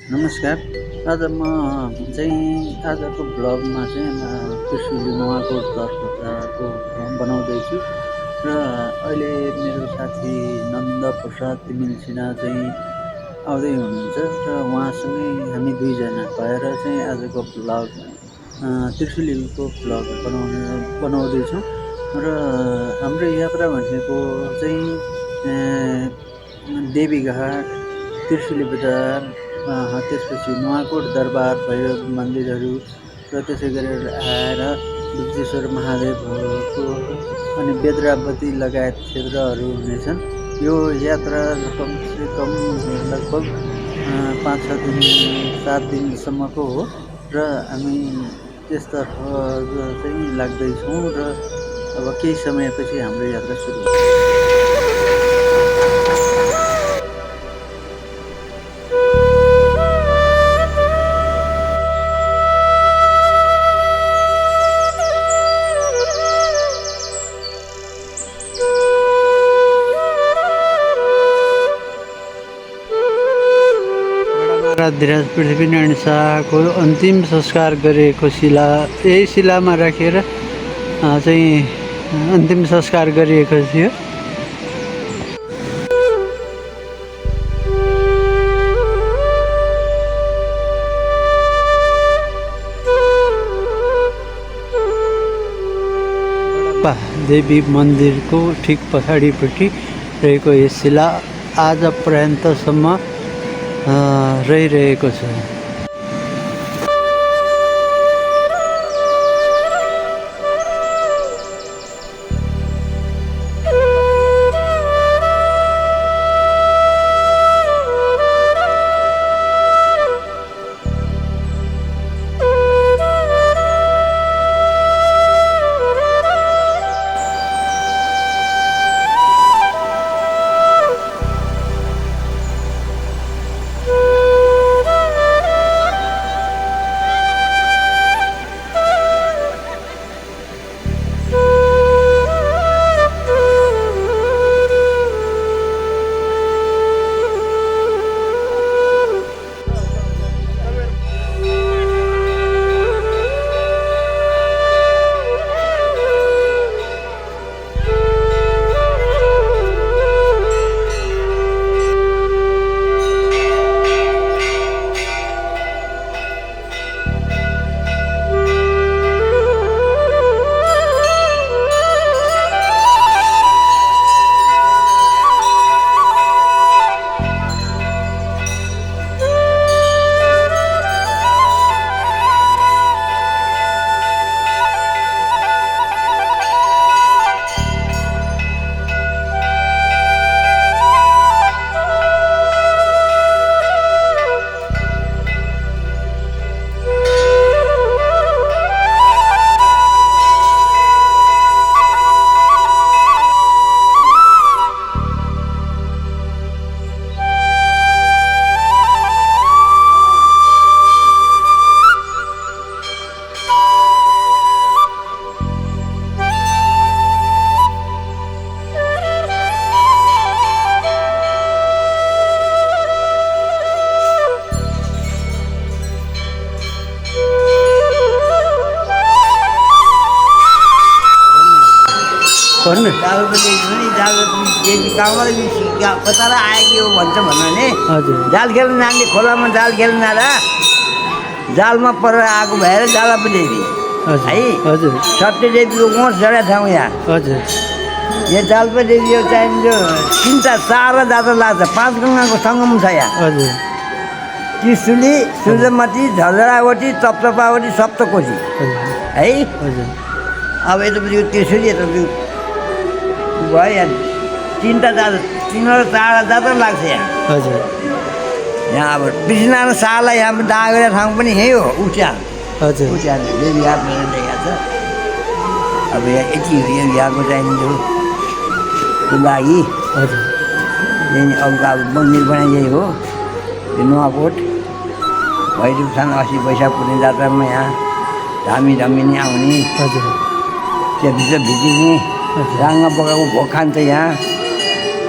नमस्कार। आज म आजको भ्लगमा त्रिशुली नुवाकोटतर्फको बनाउँदैछु र अहिले मेरो साथी नन्द प्रसाद तिमिल सिन्हा आउँदै हुनुहुन्छ र उहाँसँगै हामी दुईजना भएर आजको भ्लग त्रिशुलीको भ्लग बनाउँदैछौँ र हाम्रो यात्रा भनेको देवीघाट, त्रिशुली बजार, त्यसपछि नुवाकोट दरबार भैरव मन्दिरहरू र त्यसै गरेर आएर दुग्धेश्वर महादेवको अनि बेद्रावती लगायत क्षेत्रहरू हुनेछन्। यो यात्रा कमसेकम लगभग 5-6 दिन 7 दिनसम्मको हो र हामी त्यसतर्फ लाग्दैछौँ र अब केही समयपछि हाम्रो यात्रा सुरु हुन्छ। धीराज पृथ्वीनारायण शाहको अन्तिम संस्कार गरिएको यही शिलामा राखेर अन्तिम संस्कार गरिएको थियो। देवी मन्दिरको ठिक पछाडिपट्टि रहेको यस शिला आज पर्यन्तसम्म रहिरहेको छ। कता आएको भन्छ भन्नाले जाल खेल्न जाने खोलामा जाल खेल्न जाँदा जालमा परेर आएको भएर जालपा देवी है सत्य देवीको गोठ जडा ठाउँ यहाँ यो जालपा देवी यो चाहिन्छ 3-4 जात्रा लाग्छ। 5 गङ्गाको सङ्गम छ यहाँ त्रिशुली, सूर्यमती, झलरावती, तप्तपावती, सप्तकोशी है। अब यतापट्टि त्रिशुली यतापट्टि भयो यहाँ 3-4 जात्रा लाग्छ यहाँ। यहाँ अब पृथ्वीनारायण शाहलाई यहाँ दागेर ठाउँ पनि यही हो उच्याल देवी हातमा देखाएको छ। अब यहाँ यति हो यहाँको चाहिन्छ लागि अब मन्दिर बनाइदिएको हो यो नुवाकोट भैरव थान 80 पैसा पुग्ने जात्रामा यहाँ धामी धमिनी आउने त्यहाँभित्र भिजिने राङ्गा पकाएको भोग खान्छ यहाँ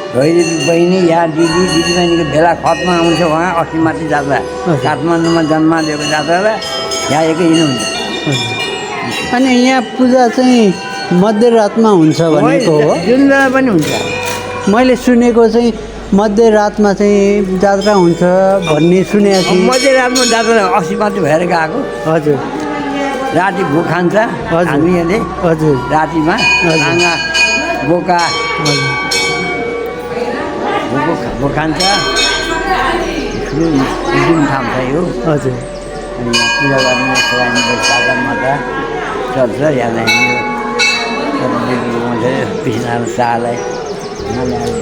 छोरी बहिनी या दिदी बहिनीको भेला खतमा आउँछ उहाँ अस्ति माथि जात्रा काठमाडौँमा जन्म दिएको जात्रा र यहाँ एकै दिन हुन्छ। अनि यहाँ पूजा चाहिँ मध्यरातमा हुन्छ भनेको हो? जुन बेला पनि हुन्छ। मैले सुनेको चाहिँ मध्यरातमा चाहिँ जात्रा हुन्छ भन्ने सुनेको थिएँ। मध्यरातमा जात्रा अस्ति माथि भएर गएको। हजुर। राति भोक खान्छ हामीहरूले। हजुर। रातिमा आँगा बोका भोक खान्छ जुन खान्छ यो। हजुर। अनि यहाँ पूजा गर्ने छोरानी सागा माता चल्छ यहाँ कृष्ण शाहलाई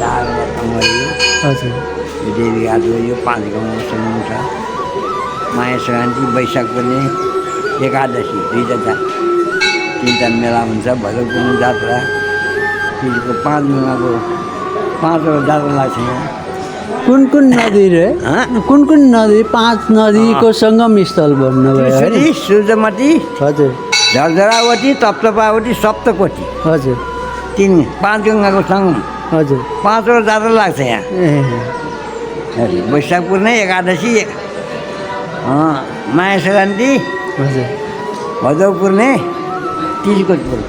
दाल यो हजुर। देवी घाट हो यो 5 गाउँमा सुनाउँछ। माया सङ्क्रान्ति वैशाख पनि एकादशी 3टा मेला हुन्छ। भैरवपुरमा जात्रा तिजको 5 महिनाको 5वटा जात्रा लाग्छ यहाँ। कुन नदी रे? कुन नदी? 5 नदीको सङ्गम स्थल भन्नुभयो। सूर्यमती, हजुर, झरझरावती, तप्तपावती, सप्तकोटी। हजुर। 5 गङ्गाको सङ्गम। हजुर। 5वटा जात्रा लाग्छ यहाँ। वैशाख पूर्णे, एकादशी, माया सङ्क्रान्ति, हजुर, भदौ पूर्णे, तिजको पूर्व।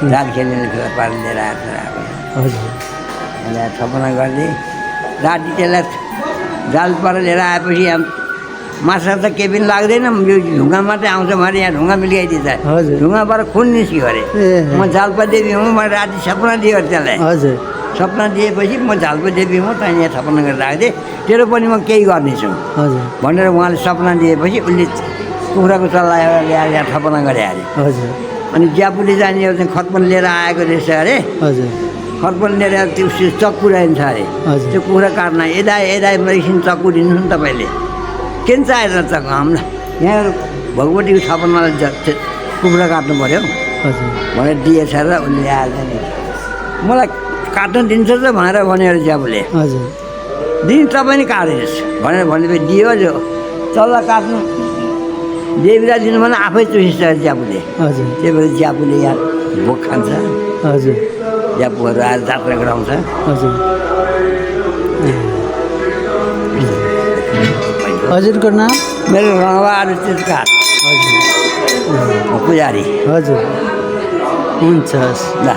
जाल खेल्ने फेला पारेर लिएर आएको। हजुर। यसलाई थपना गरिदिए राति त्यसलाई जाल पारेर लिएर आएपछि माछा त केही पनि लाग्दैन। यो ढुङ्गा मात्रै आउँछ भने यहाँ ढुङ्गा मिलाइदिन्छ। ढुङ्गाबाट खुन निस्क्यो अरे। म झाल्पा देवी हुँ। मैले राति सपना दिएँ अरे त्यसलाई। हजुर। सपना दिएपछि म झाल्पा देवी हुँ त यहाँ थपना गरेर राखिदिएँ। तेरो पनि म केही गर्नेछु भनेर उहाँले सपना दिएपछि उसले कुखुराको चल्ला एउटा ल्याएर यहाँ थपना गरे अरे। हजुर। अनि ज्यापुले जाने चाहिँ खतपन लिएर आएको रहेछ अरे। हजुर। खतपन लिएर त्यो चक्कु रहन्छ अरे। त्यो कुखुरा काट्न यदा मेसिन चक्कु दिनुहोस् नि तपाईँले। किन चाहिएर चक्कु हामीलाई यहाँ भगवतीको छपनालाई कुखुरा काट्नु पऱ्यो भनेर दिएछ र उसले ल्याएर मलाई काट्न दिन्छ त भनेर भनेर ज्यापुले। हजुर। दिन तपाईँ नि काट्नुहोस् भनेर भनेपछि दियो जो चल्ला काट्नु देवीलाई दिनु भने आफै चुसिन्छ ज्यापुले। हजुर। त्यही भएर ज्यापुले यहाँ भोक खान्छ। हजुर। ज्यापुहरू आएर जात्रा गराउँछ। हजुर। हजुरको नाम? मेरो रङवा आरुचित काठ। हजुर। पुजारी। हजुर। हुन्छ ल।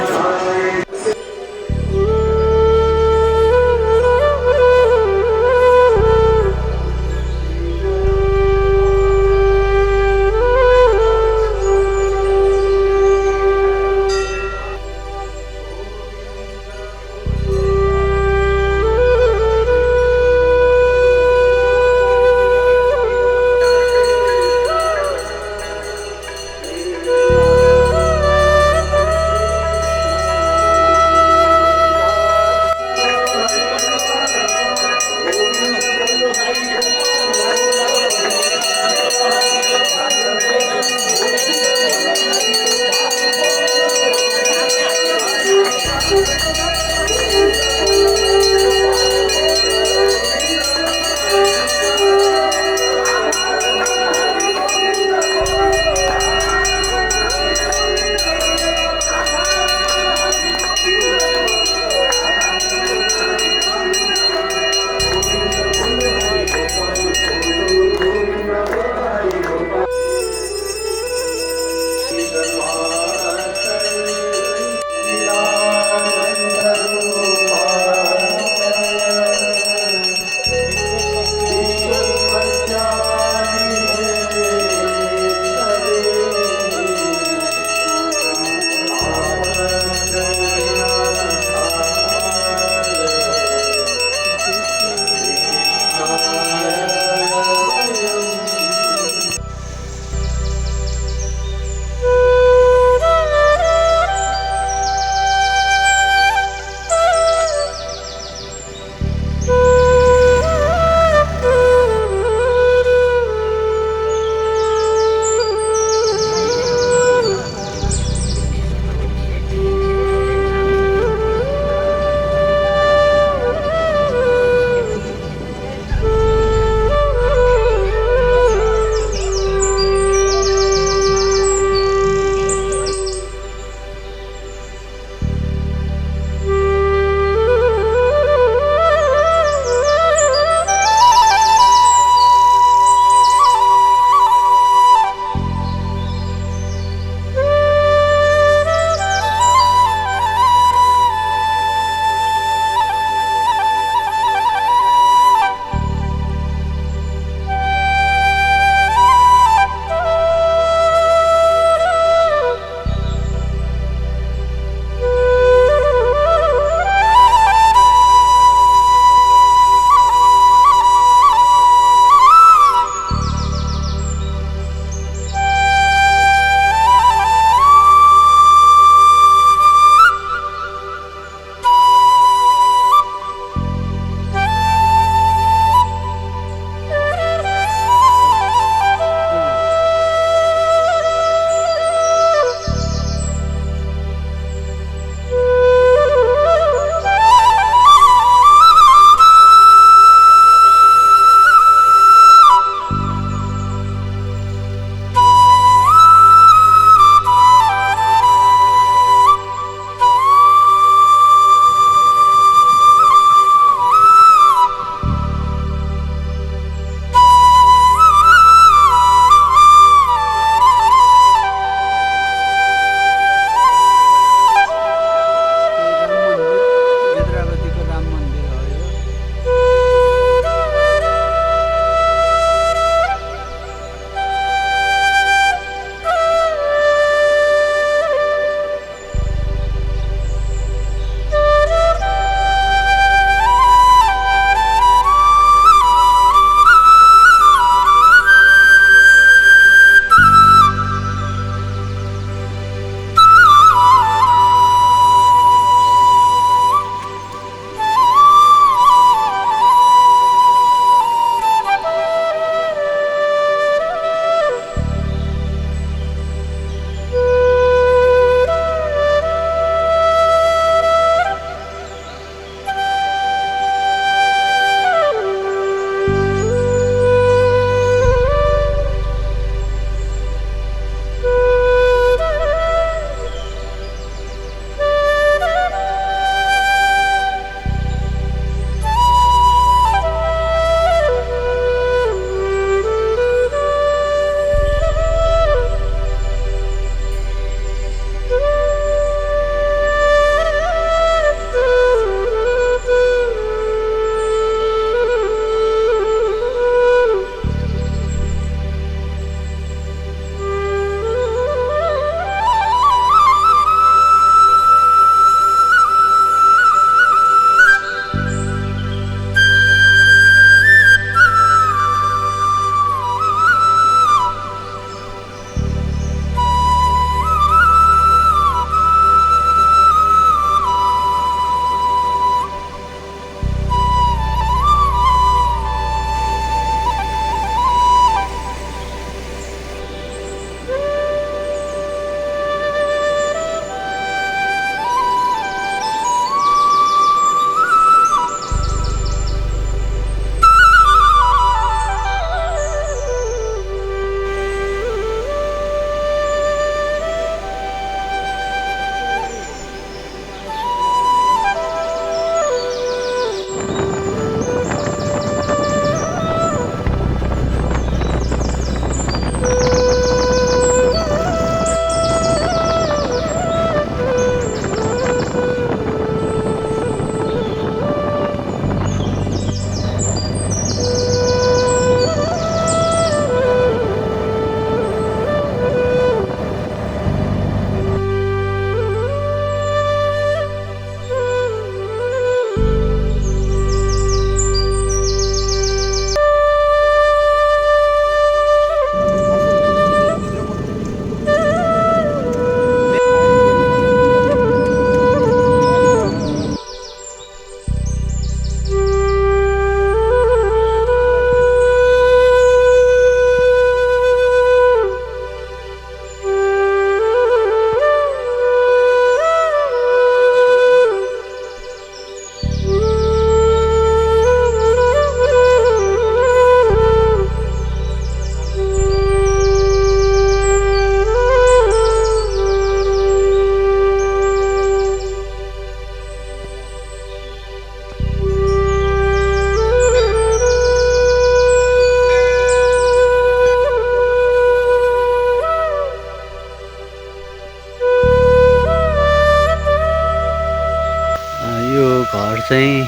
यो घर चाहिँ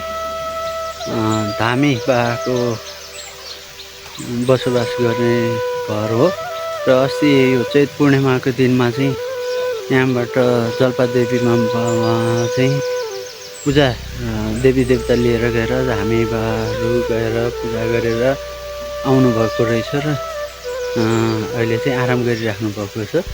धामी बाको बसोबास गर्ने घर हो र अस्ति यो चैत पूर्णिमाको दिनमा चाहिँ यहाँबाट जलपादेवीमा चाहिँ पूजा देवी देवता लिएर गएर धामी बाहरू गएर पूजा गरेर आउनुभएको रहेछ र अहिले चाहिँ आराम गरिराख्नु भएको छ।